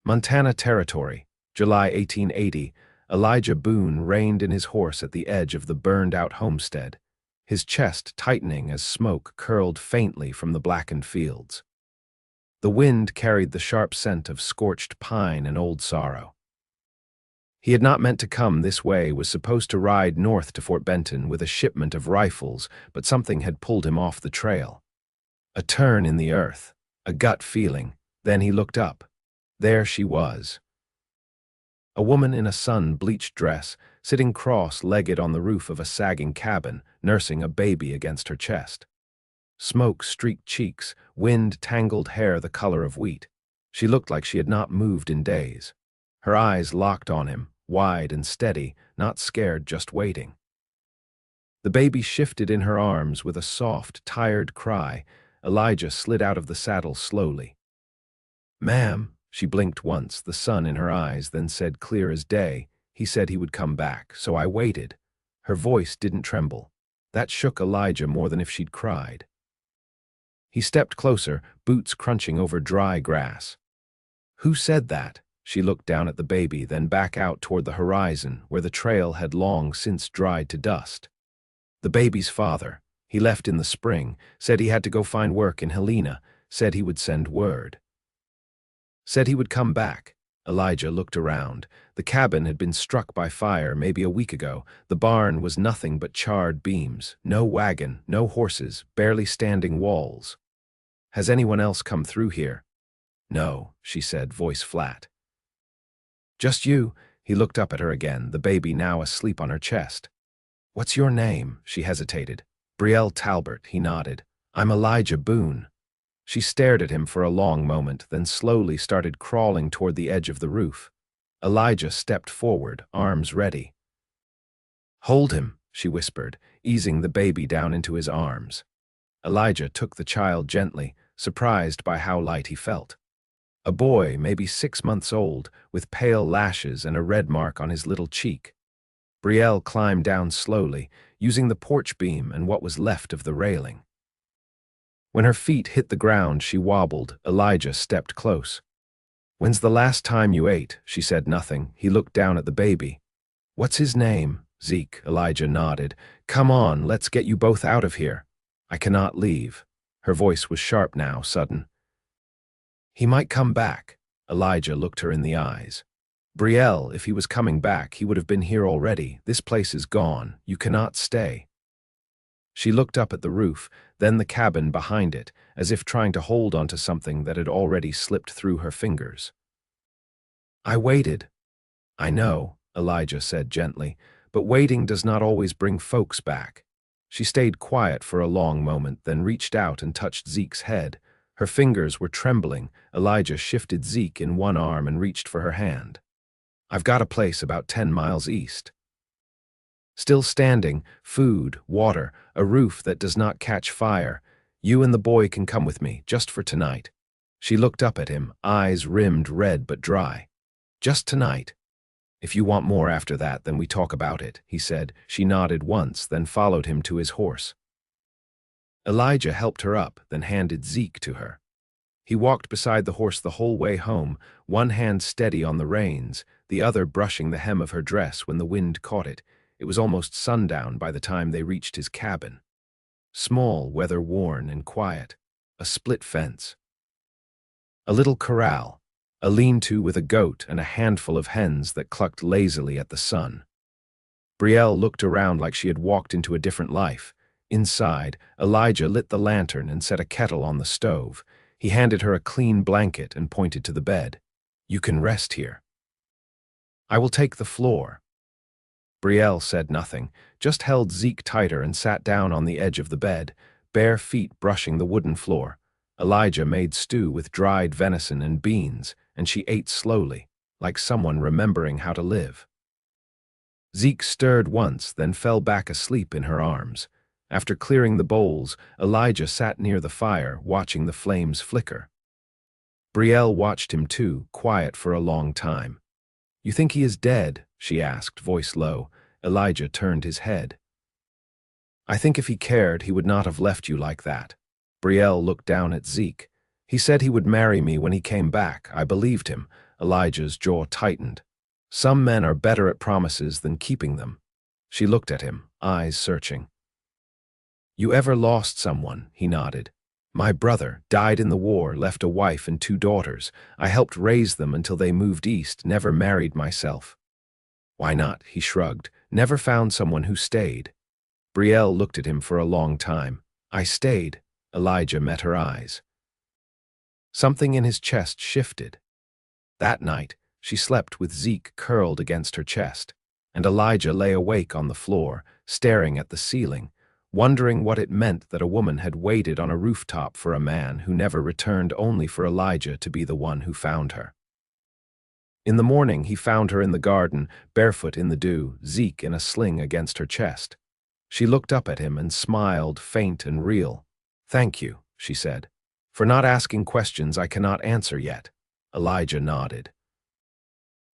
Montana Territory, July 1880. Elijah Boone reined in his horse at the edge of the burned-out homestead, his chest tightening as smoke curled faintly from the blackened fields. The wind carried the sharp scent of scorched pine and old sorrow. He had not meant to come this way, was supposed to ride north to Fort Benton with a shipment of rifles, but something had pulled him off the trail. A turn in the earth, a gut feeling. Then he looked up. There she was. A woman in a sun-bleached dress, sitting cross-legged on the roof of a sagging cabin, nursing a baby against her chest. Smoke-streaked cheeks, wind-tangled hair the color of wheat. She looked like she had not moved in days. Her eyes locked on him, wide and steady, not scared, just waiting. The baby shifted in her arms with a soft, tired cry. Elijah slid out of the saddle slowly. "Ma'am," she blinked once, the sun in her eyes, then said clear as day, "He said he would come back, so I waited." Her voice didn't tremble. That shook Elijah more than if she'd cried. He stepped closer, boots crunching over dry grass. "Who said that?" She looked down at the baby, then back out toward the horizon, where the trail had long since dried to dust. "The baby's father. He left in the spring, said he had to go find work in Helena, said he would send word. Said he would come back." Elijah looked around. The cabin had been struck by fire maybe a week ago. The barn was nothing but charred beams, no wagon, no horses, barely standing walls. "Has anyone else come through here?" "No," she said, voice flat. "Just you?" He looked up at her again, the baby now asleep on her chest. "What's your name?" She hesitated. "Brielle Talbert," he nodded. "I'm Elijah Boone." She stared at him for a long moment, then slowly started crawling toward the edge of the roof. Elijah stepped forward, arms ready. "Hold him," she whispered, easing the baby down into his arms. Elijah took the child gently, surprised by how light he felt. A boy, maybe 6 months old, with pale lashes and a red mark on his little cheek. Brielle climbed down slowly, using the porch beam and what was left of the railing. When her feet hit the ground, she wobbled. Elijah stepped close. "When's the last time you ate?" She said nothing. He looked down at the baby. "What's his name?" "Zeke," Elijah nodded. "Come on, let's get you both out of here." "I cannot leave." Her voice was sharp now, sudden. "He might come back." Elijah looked her in the eyes. "Brielle, if he was coming back, he would have been here already. This place is gone. You cannot stay." She looked up at the roof, then the cabin behind it, as if trying to hold onto something that had already slipped through her fingers. "I waited." "I know," Elijah said gently, "but waiting does not always bring folks back." She stayed quiet for a long moment, then reached out and touched Zeke's head. Her fingers were trembling. Elijah shifted Zeke in one arm and reached for her hand. "I've got a place about 10 miles east. Still standing, food, water, a roof that does not catch fire. You and the boy can come with me, just for tonight." She looked up at him, eyes rimmed red but dry. "Just tonight. If you want more after that, then we talk about it," he said. She nodded once, then followed him to his horse. Elijah helped her up, then handed Zeke to her. He walked beside the horse the whole way home, one hand steady on the reins, the other brushing the hem of her dress when the wind caught it. It was almost sundown by the time they reached his cabin. Small, weather-worn, and quiet. A split fence. A little corral. A lean-to with a goat and a handful of hens that clucked lazily at the sun. Brielle looked around like she had walked into a different life. Inside, Elijah lit the lantern and set a kettle on the stove. He handed her a clean blanket and pointed to the bed. "You can rest here." "I will take the floor." Brielle said nothing, just held Zeke tighter and sat down on the edge of the bed, bare feet brushing the wooden floor. Elijah made stew with dried venison and beans, and she ate slowly, like someone remembering how to live. Zeke stirred once, then fell back asleep in her arms. After clearing the bowls, Elijah sat near the fire, watching the flames flicker. Brielle watched him too, quiet for a long time. "You think he is dead?" she asked, voice low. Elijah turned his head. "I think if he cared, he would not have left you like that." Brielle looked down at Zeke. He said he would marry me when he came back. I believed him. Elijah's jaw tightened. Some men are better at promises than keeping them. She looked at him, eyes searching. You ever lost someone? He nodded. My brother died in the war, left a wife and 2 daughters. I helped raise them until they moved east, never married myself. Why not? He shrugged. Never found someone who stayed. Brielle looked at him for a long time. I stayed. Elijah met her eyes. Something in his chest shifted. That night, she slept with Zeke curled against her chest, and Elijah lay awake on the floor, staring at the ceiling, wondering what it meant that a woman had waited on a rooftop for a man who never returned, only for Elijah to be the one who found her. In the morning, he found her in the garden, barefoot in the dew, Zeke in a sling against her chest. She looked up at him and smiled, faint and real. Thank you, she said. For not asking questions I cannot answer yet. Elijah nodded.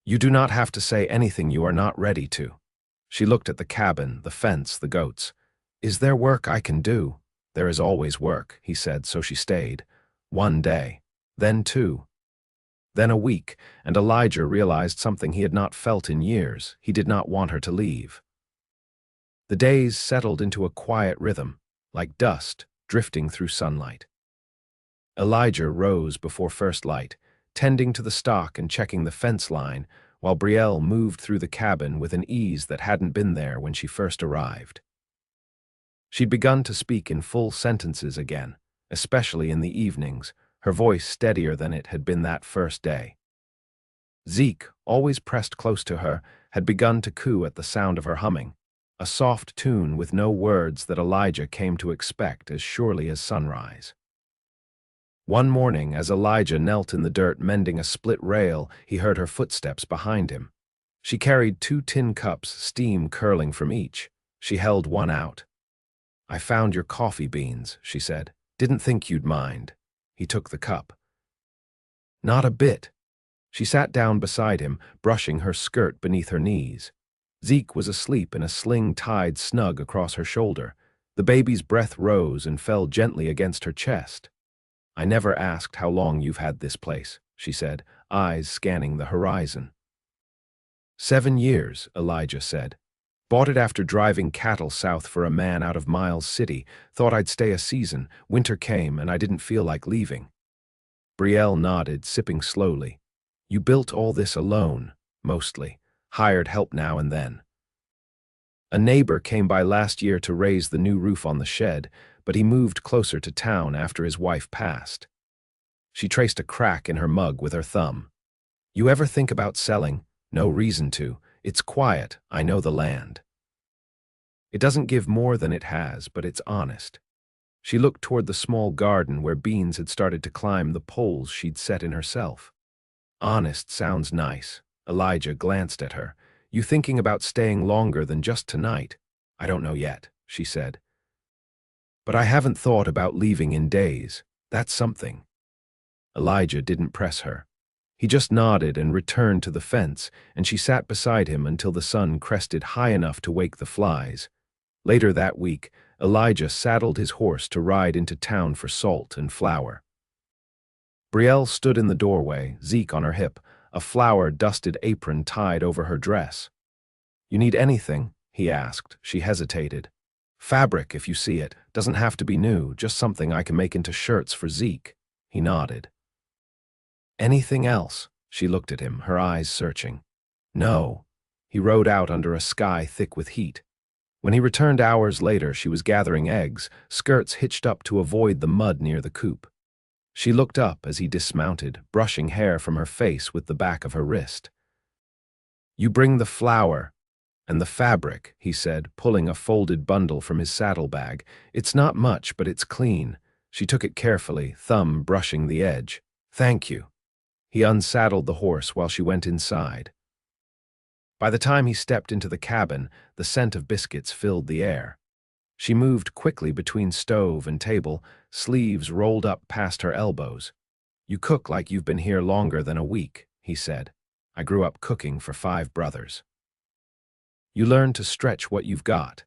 You do not have to say anything you are not ready to. She looked at the cabin, the fence, the goats. Is there work I can do? There is always work, he said, so she stayed. 1 day, then 2. Then a week, and Elijah realized something he had not felt in years. He did not want her to leave. The days settled into a quiet rhythm, like dust drifting through sunlight. Elijah rose before first light, tending to the stock and checking the fence line, while Brielle moved through the cabin with an ease that hadn't been there when she first arrived. She'd begun to speak in full sentences again, especially in the evenings, her voice steadier than it had been that first day. Zeke, always pressed close to her, had begun to coo at the sound of her humming, a soft tune with no words that Elijah came to expect as surely as sunrise. One morning, as Elijah knelt in the dirt mending a split rail, he heard her footsteps behind him. She carried 2 tin cups, steam curling from each. She held one out. I found your coffee beans, she said. Didn't think you'd mind. He took the cup. Not a bit. She sat down beside him, brushing her skirt beneath her knees. Zeke was asleep in a sling tied snug across her shoulder. The baby's breath rose and fell gently against her chest. I never asked how long you've had this place, she said, eyes scanning the horizon. 7 years, Elijah said. Bought it after driving cattle south for a man out of Miles City. Thought I'd stay a season. Winter came and I didn't feel like leaving. Brielle nodded, sipping slowly. You built all this alone, mostly. Hired help now and then. A neighbor came by last year to raise the new roof on the shed, but he moved closer to town after his wife passed. She traced a crack in her mug with her thumb. You ever think about selling? No reason to. It's quiet, I know the land. It doesn't give more than it has, but it's honest. She looked toward the small garden where beans had started to climb the poles she'd set in herself. Honest sounds nice. Elijah glanced at her. You thinking about staying longer than just tonight? I don't know yet, she said. But I haven't thought about leaving in days. That's something. Elijah didn't press her. He just nodded and returned to the fence, and she sat beside him until the sun crested high enough to wake the flies. Later that week, Elijah saddled his horse to ride into town for salt and flour. Brielle stood in the doorway, Zeke on her hip, a flour-dusted apron tied over her dress. You need anything? He asked. She hesitated. Fabric, if you see it. Doesn't have to be new, just something I can make into shirts for Zeke. He nodded. Anything else? She looked at him, her eyes searching. No. He rode out under a sky thick with heat. When he returned hours later, she was gathering eggs, skirts hitched up to avoid the mud near the coop. She looked up as he dismounted, brushing hair from her face with the back of her wrist. You bring the flour and the fabric, he said, pulling a folded bundle from his saddlebag. It's not much, but it's clean. She took it carefully, thumb brushing the edge. Thank you. He unsaddled the horse while she went inside. By the time he stepped into the cabin, the scent of biscuits filled the air. She moved quickly between stove and table, sleeves rolled up past her elbows. You cook like you've been here longer than a week, he said. I grew up cooking for 5 brothers. You learn to stretch what you've got.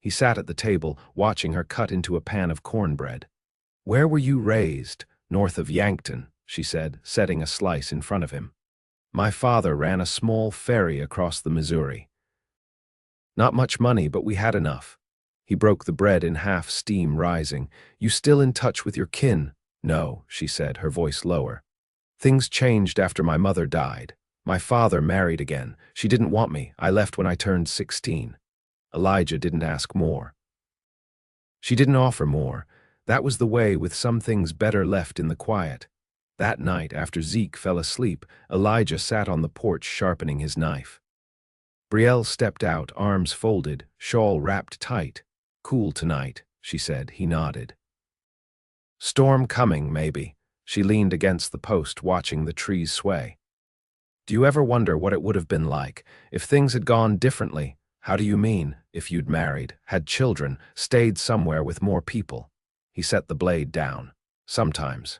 He sat at the table, watching her cut into a pan of cornbread. Where were you raised? North of Yankton, she said, setting a slice in front of him. My father ran a small ferry across the Missouri. Not much money, but we had enough. He broke the bread in half, steam rising. You still in touch with your kin? No, she said, her voice lower. Things changed after my mother died. My father married again. She didn't want me. I left when I turned 16. Elijah didn't ask more. She didn't offer more. That was the way with some things better left in the quiet. That night, after Zeke fell asleep, Elijah sat on the porch sharpening his knife. Brielle stepped out, arms folded, shawl wrapped tight. Cool tonight, she said. He nodded. Storm coming, maybe. She leaned against the post, watching the trees sway. Do you ever wonder what it would have been like if things had gone differently? How do you mean, if you'd married, had children, stayed somewhere with more people? He set the blade down. Sometimes.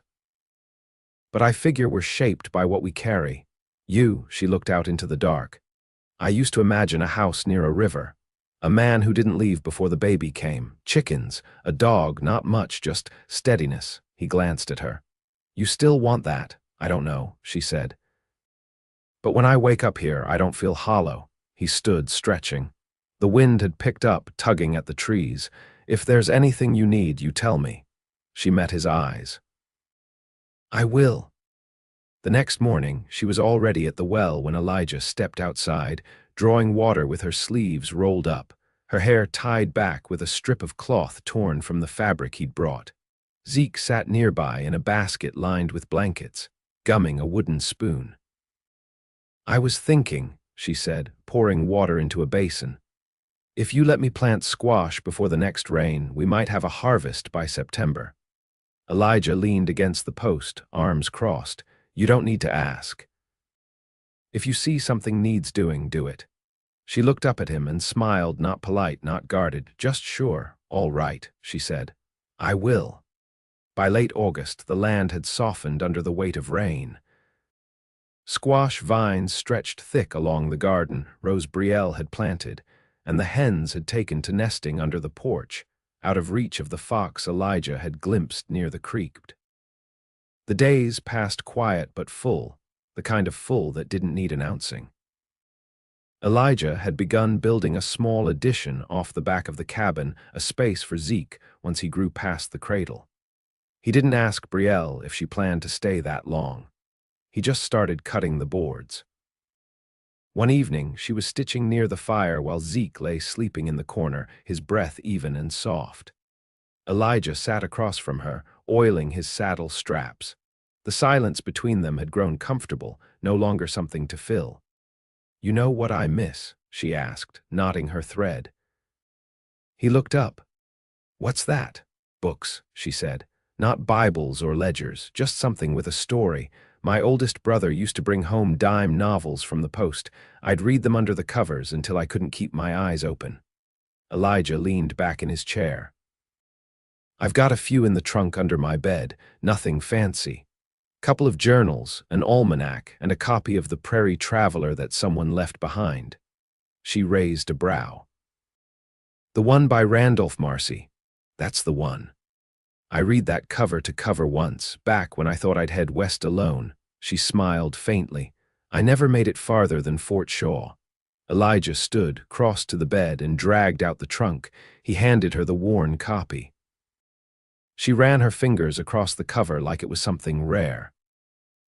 But I figure we're shaped by what we carry. She looked out into the dark. I used to imagine a house near a river. A man who didn't leave before the baby came. Chickens. A dog, not much, just steadiness. He glanced at her. You still want that? I don't know, she said. But when I wake up here, I don't feel hollow. He stood, stretching. The wind had picked up, tugging at the trees. If there's anything you need, you tell me. She met his eyes. I will. The next morning, she was already at the well when Elijah stepped outside, drawing water with her sleeves rolled up, her hair tied back with a strip of cloth torn from the fabric he'd brought. Zeke sat nearby in a basket lined with blankets, gumming a wooden spoon. I was thinking, she said, pouring water into a basin. If you let me plant squash before the next rain, we might have a harvest by September. Elijah leaned against the post, arms crossed. You don't need to ask. If you see something needs doing, do it. She looked up at him and smiled, not polite, not guarded, just sure. All right, she said. I will. By late August, the land had softened under the weight of rain. Squash vines stretched thick along the garden Rose Brielle had planted, and the hens had taken to nesting under the porch, out of reach of the fox Elijah had glimpsed near the creek. The days passed quiet but full, the kind of full that didn't need announcing. Elijah had begun building a small addition off the back of the cabin, a space for Zeke once he grew past the cradle. He didn't ask Brielle if she planned to stay that long. He just started cutting the boards. One evening, she was stitching near the fire while Zeke lay sleeping in the corner, his breath even and soft. Elijah sat across from her, oiling his saddle straps. The silence between them had grown comfortable, no longer something to fill. You know what I miss? She asked, knotting her thread. He looked up. What's that? Books, she said. Not Bibles or ledgers, just something with a story. My oldest brother used to bring home dime novels from the post. I'd read them under the covers until I couldn't keep my eyes open. Elijah leaned back in his chair. I've got a few in the trunk under my bed, nothing fancy. Couple of journals, an almanac, and a copy of The Prairie Traveler that someone left behind. She raised a brow. The one by Randolph Marcy. That's the one. I read that cover to cover once, back when I thought I'd head west alone. She smiled faintly. I never made it farther than Fort Shaw. Elijah stood, crossed to the bed, and dragged out the trunk. He handed her the worn copy. She ran her fingers across the cover like it was something rare.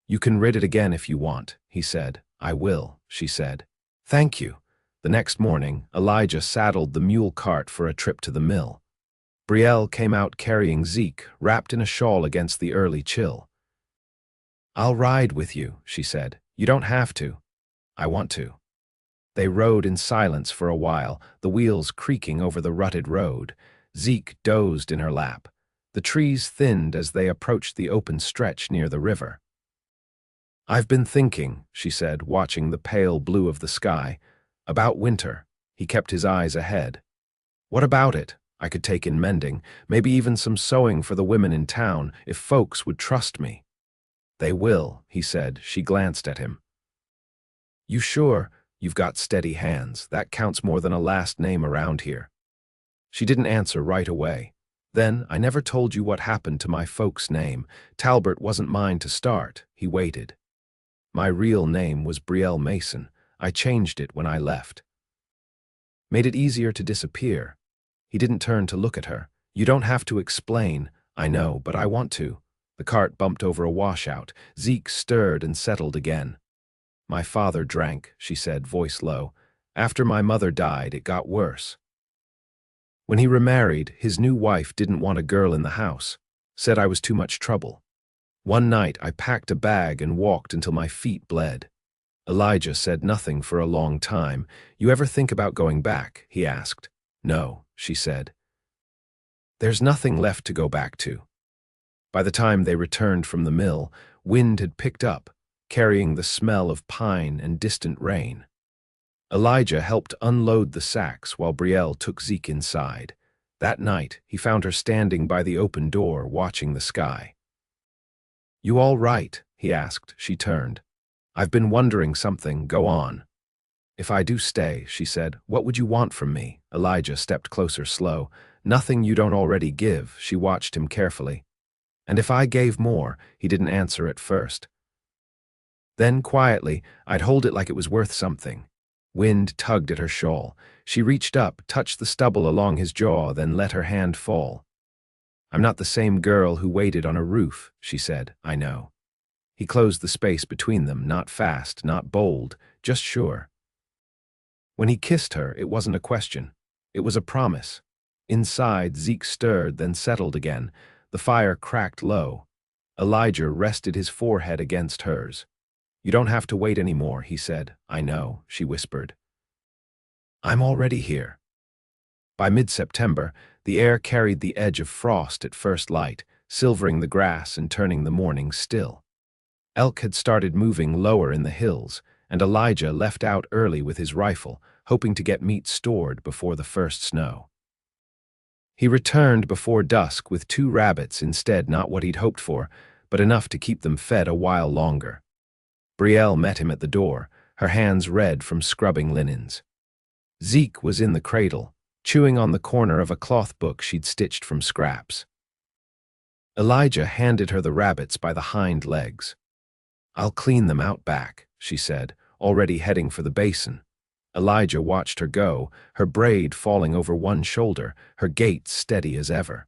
You can read it again if you want, he said. I will, she said. Thank you. The next morning, Elijah saddled the mule cart for a trip to the mill. Brielle came out carrying Zeke, wrapped in a shawl against the early chill. I'll ride with you, she said. You don't have to. I want to. They rode in silence for a while, the wheels creaking over the rutted road. Zeke dozed in her lap. The trees thinned as they approached the open stretch near the river. I've been thinking, she said, watching the pale blue of the sky. About winter. He kept his eyes ahead. What about it? I could take in mending, maybe even some sewing for the women in town, if folks would trust me. They will, he said. She glanced at him. You sure? You've got steady hands. That counts more than a last name around here. She didn't answer right away. Then, I never told you what happened to my folks' name. Talbert wasn't mine to start. He waited. My real name was Brielle Mason. I changed it when I left. Made it easier to disappear. He didn't turn to look at her. You don't have to explain. I know, but I want to. The cart bumped over a washout. Zeke stirred and settled again. My father drank, she said, voice low. After my mother died, it got worse. When he remarried, his new wife didn't want a girl in the house. Said I was too much trouble. One night, I packed a bag and walked until my feet bled. Elijah said nothing for a long time. You ever think about going back? He asked. No, she said. There's nothing left to go back to. By the time they returned from the mill, wind had picked up, carrying the smell of pine and distant rain. Elijah helped unload the sacks while Brielle took Zeke inside. That night, he found her standing by the open door, watching the sky. You all right? He asked. She turned. I've been wondering something. Go on. If I do stay, she said, what would you want from me? Elijah stepped closer, slow. Nothing you don't already give. She watched him carefully. And if I gave more, he didn't answer at first. Then, quietly, I'd hold it like it was worth something. Wind tugged at her shawl. She reached up, touched the stubble along his jaw, then let her hand fall. I'm not the same girl who waited on a roof, she said. I know. He closed the space between them, not fast, not bold, just sure. When he kissed her, it wasn't a question. It was a promise. Inside, Zeke stirred, then settled again. The fire cracked low. Elijah rested his forehead against hers. You don't have to wait anymore, he said. I know, she whispered. I'm already here. By mid-September, the air carried the edge of frost at first light, silvering the grass and turning the morning still. Elk had started moving lower in the hills, and Elijah left out early with his rifle, hoping to get meat stored before the first snow. He returned before dusk with 2 rabbits instead, not what he'd hoped for, but enough to keep them fed a while longer. Brielle met him at the door, her hands red from scrubbing linens. Zeke was in the cradle, chewing on the corner of a cloth book she'd stitched from scraps. Elijah handed her the rabbits by the hind legs. I'll clean them out back, she said, already heading for the basin. Elijah watched her go, her braid falling over one shoulder, her gait steady as ever.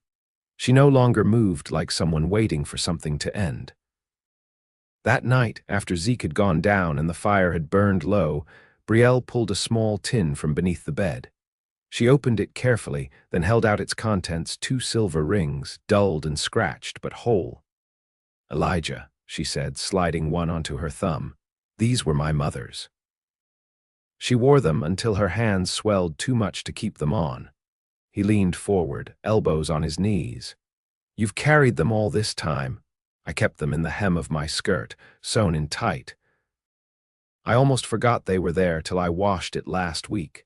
She no longer moved like someone waiting for something to end. That night, after Zeke had gone down and the fire had burned low, Brielle pulled a small tin from beneath the bed. She opened it carefully, then held out its contents, 2 silver rings, dulled and scratched, but whole. Elijah, she said, sliding one onto her thumb. These were my mother's. She wore them until her hands swelled too much to keep them on. He leaned forward, elbows on his knees. You've carried them all this time. I kept them in the hem of my skirt, sewn in tight. I almost forgot they were there till I washed it last week.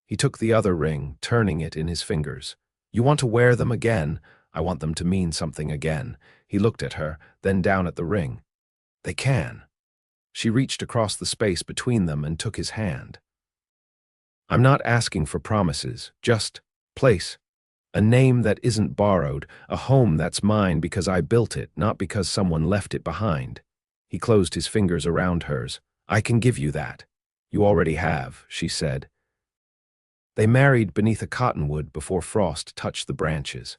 He took the other ring, turning it in his fingers. You want to wear them again? I want them to mean something again. He looked at her, then down at the ring. They can. She reached across the space between them and took his hand. I'm not asking for promises, just place. A name that isn't borrowed, a home that's mine because I built it, not because someone left it behind. He closed his fingers around hers. I can give you that. You already have, she said. They married beneath a cottonwood before frost touched the branches.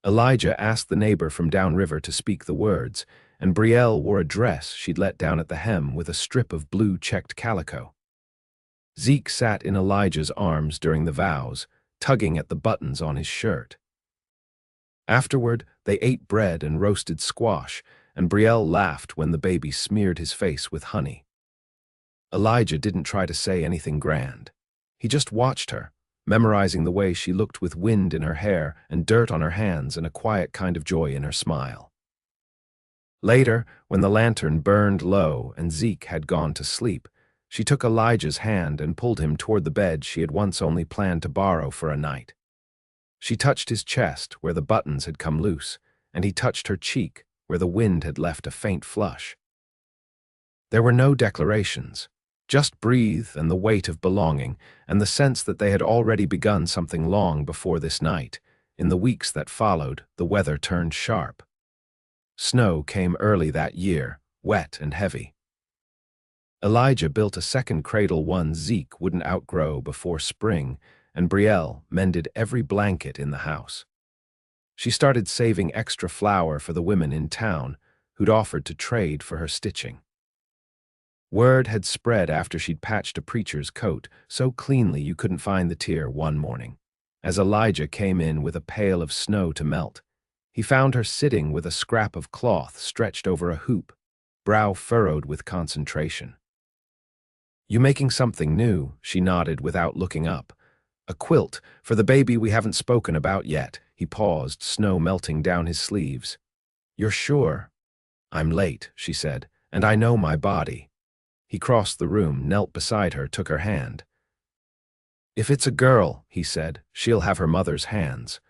Elijah asked the neighbor from downriver to speak the words, and Brielle wore a dress she'd let down at the hem with a strip of blue checked calico. Zeke sat in Elijah's arms during the vows, tugging at the buttons on his shirt. Afterward, they ate bread and roasted squash, and Brielle laughed when the baby smeared his face with honey. Elijah didn't try to say anything grand. He just watched her, memorizing the way she looked with wind in her hair and dirt on her hands and a quiet kind of joy in her smile. Later, when the lantern burned low and Zeke had gone to sleep, she took Elijah's hand and pulled him toward the bed she had once only planned to borrow for a night. She touched his chest, where the buttons had come loose, and he touched her cheek, where the wind had left a faint flush. There were no declarations, just breathe and the weight of belonging, and the sense that they had already begun something long before this night, In the weeks that followed, the weather turned sharp. Snow came early that year, wet and heavy. Elijah built a second cradle one Zeke wouldn't outgrow before spring, and Brielle mended every blanket in the house. She started saving extra flour for the women in town who'd offered to trade for her stitching. Word had spread after she'd patched a preacher's coat so cleanly you couldn't find the tear one morning. As Elijah came in with a pail of snow to melt, he found her sitting with a scrap of cloth stretched over a hoop, brow furrowed with concentration. "You making something new?" she nodded without looking up. "A quilt for the baby we haven't spoken about yet." He paused, snow melting down his sleeves. "You're sure?" "I'm late," she said, "and I know my body." He crossed the room, knelt beside her, took her hand. "If it's a girl," he said, "she'll have her mother's hands.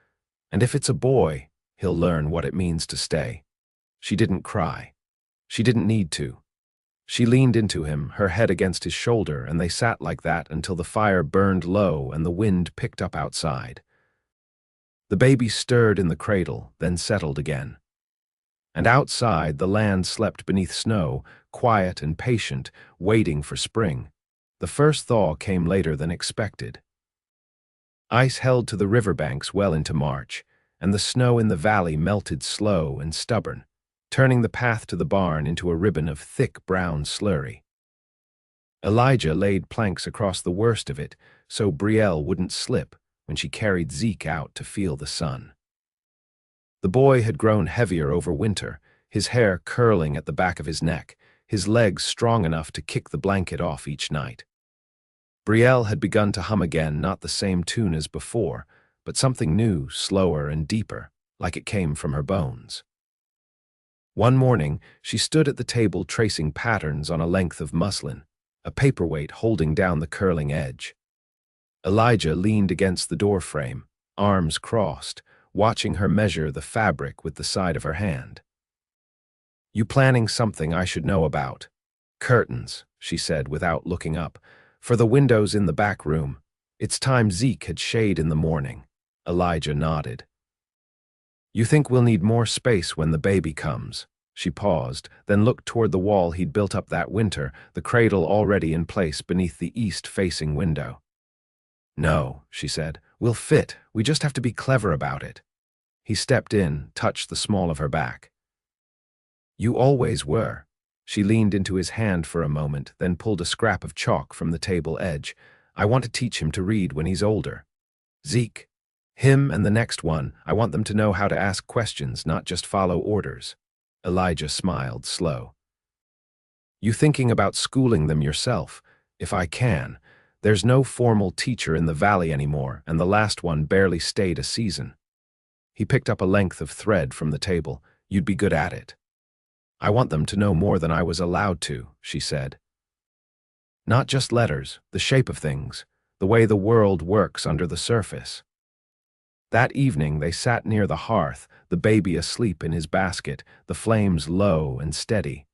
And if it's a boy, he'll learn what it means to stay." She didn't cry. She didn't need to. She leaned into him, her head against his shoulder, and they sat like that until the fire burned low and the wind picked up outside. The baby stirred in the cradle, then settled again. And outside, the land slept beneath snow, quiet and patient, waiting for spring. The first thaw came later than expected. Ice held to the riverbanks well into March, and the snow in the valley melted slow and stubborn, turning the path to the barn into a ribbon of thick brown slurry. Elijah laid planks across the worst of it so Brielle wouldn't slip when she carried Zeke out to feel the sun. The boy had grown heavier over winter, his hair curling at the back of his neck, his legs strong enough to kick the blanket off each night. Brielle had begun to hum again, not the same tune as before, but something new, slower and deeper, like it came from her bones. One morning, she stood at the table tracing patterns on a length of muslin, a paperweight holding down the curling edge. Elijah leaned against the doorframe, arms crossed, watching her measure the fabric with the side of her hand. "You planning something I should know about?" "Curtains," she said without looking up, "for the windows in the back room. It's time Zeke had shade in the morning." Elijah nodded. "You think we'll need more space when the baby comes?" She paused, then looked toward the wall he'd built up that winter, the cradle already in place beneath the east-facing window. "No," she said, "we'll fit. We just have to be clever about it." He stepped in, touched the small of her back. "You always were." She leaned into his hand for a moment, then pulled a scrap of chalk from the table edge. "I want to teach him to read when he's older. Zeke. Him and the next one, I want them to know how to ask questions, not just follow orders." Elijah smiled, slow. "You thinking about schooling them yourself?" "If I can. There's no formal teacher in the valley anymore, and the last one barely stayed a season." He picked up a length of thread from the table. "You'd be good at it." "I want them to know more than I was allowed to," she said. "Not just letters, the shape of things, the way the world works under the surface." That evening they sat near the hearth, the baby asleep in his basket, the flames low and steady.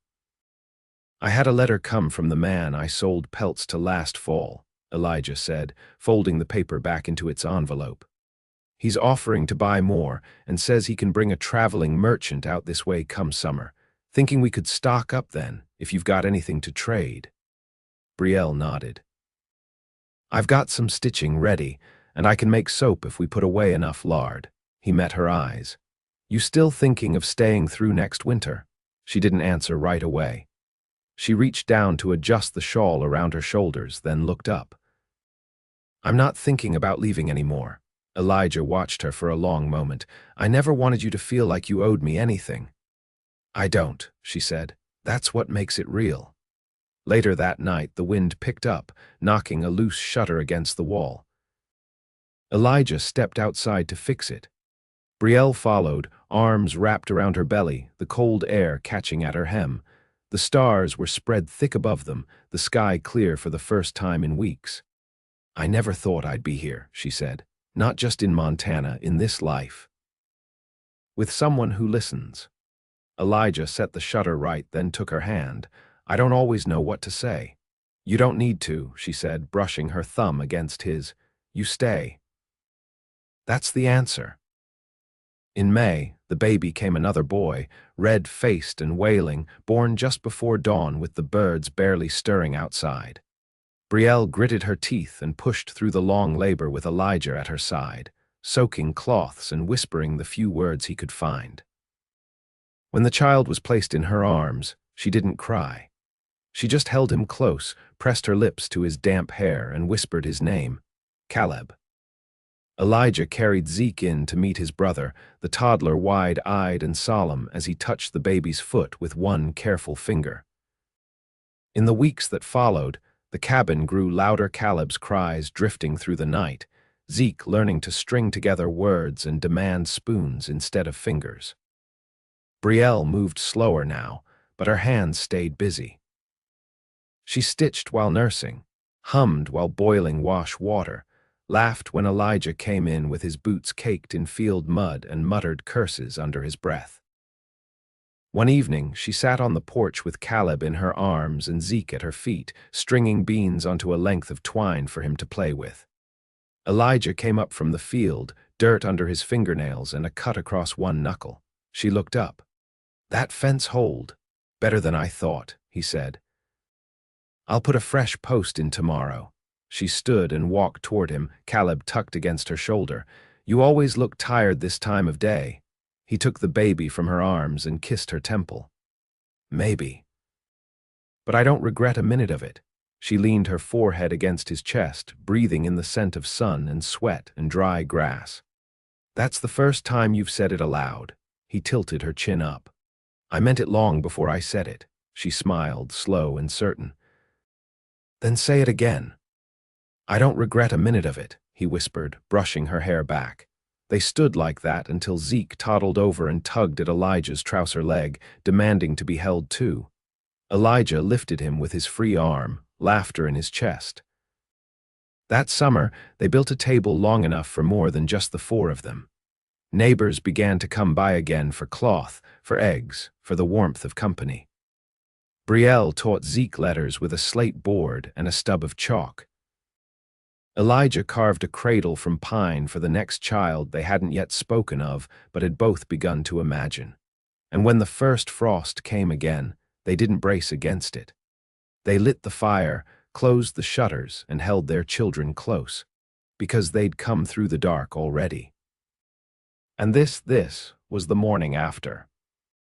"I had a letter come from the man I sold pelts to last fall," Elijah said, folding the paper back into its envelope. "He's offering to buy more and says he can bring a traveling merchant out this way come summer, thinking we could stock up then, if you've got anything to trade." Brielle nodded. "I've got some stitching ready, and I can make soap if we put away enough lard." He met her eyes. "You still thinking of staying through next winter?" She didn't answer right away. She reached down to adjust the shawl around her shoulders, then looked up. "I'm not thinking about leaving anymore." Elijah watched her for a long moment. "I never wanted you to feel like you owed me anything." "I don't," she said. "That's what makes it real." Later that night, the wind picked up, knocking a loose shutter against the wall. Elijah stepped outside to fix it. Brielle followed, arms wrapped around her belly, the cold air catching at her hem. The stars were spread thick above them, the sky clear for the first time in weeks. "I never thought I'd be here," she said. "Not just in Montana, in this life. With someone who listens." Elijah set the shutter right, then took her hand. "I don't always know what to say." "You don't need to," she said, brushing her thumb against his. "You stay." "That's the answer." In May, the baby came another boy, red-faced and wailing, born just before dawn with the birds barely stirring outside. Brielle gritted her teeth and pushed through the long labor with Elijah at her side, soaking cloths and whispering the few words he could find. When the child was placed in her arms, she didn't cry. She just held him close, pressed her lips to his damp hair, and whispered his name, Caleb. Elijah carried Zeke in to meet his brother, the toddler wide-eyed and solemn as he touched the baby's foot with one careful finger. In the weeks that followed, the cabin grew louder, Caleb's cries drifting through the night, Zeke learning to string together words and demand spoons instead of fingers. Brielle moved slower now, but her hands stayed busy. She stitched while nursing, hummed while boiling wash water, laughed when Elijah came in with his boots caked in field mud and muttered curses under his breath. One evening, she sat on the porch with Caleb in her arms and Zeke at her feet, stringing beans onto a length of twine for him to play with. Elijah came up from the field, dirt under his fingernails and a cut across one knuckle. She looked up. "That fence hold. Better than I thought," he said. "I'll put a fresh post in tomorrow." She stood and walked toward him, Caleb tucked against her shoulder. "You always look tired this time of day." He took the baby from her arms and kissed her temple. "Maybe. But I don't regret a minute of it." She leaned her forehead against his chest, breathing in the scent of sun and sweat and dry grass. "That's the first time you've said it aloud." He tilted her chin up. "I meant it long before I said it." She smiled, slow and certain. "Then say it again." "I don't regret a minute of it," he whispered, brushing her hair back. They stood like that until Zeke toddled over and tugged at Elijah's trouser leg, demanding to be held too. Elijah lifted him with his free arm, laughter in his chest. That summer, they built a table long enough for more than just the four of them. Neighbors began to come by again for cloth, for eggs, for the warmth of company. Brielle taught Zeke letters with a slate board and a stub of chalk. Elijah carved a cradle from pine for the next child they hadn't yet spoken of but had both begun to imagine. And when the first frost came again, they didn't brace against it. They lit the fire, closed the shutters, and held their children close, because they'd come through the dark already. And this was the morning after.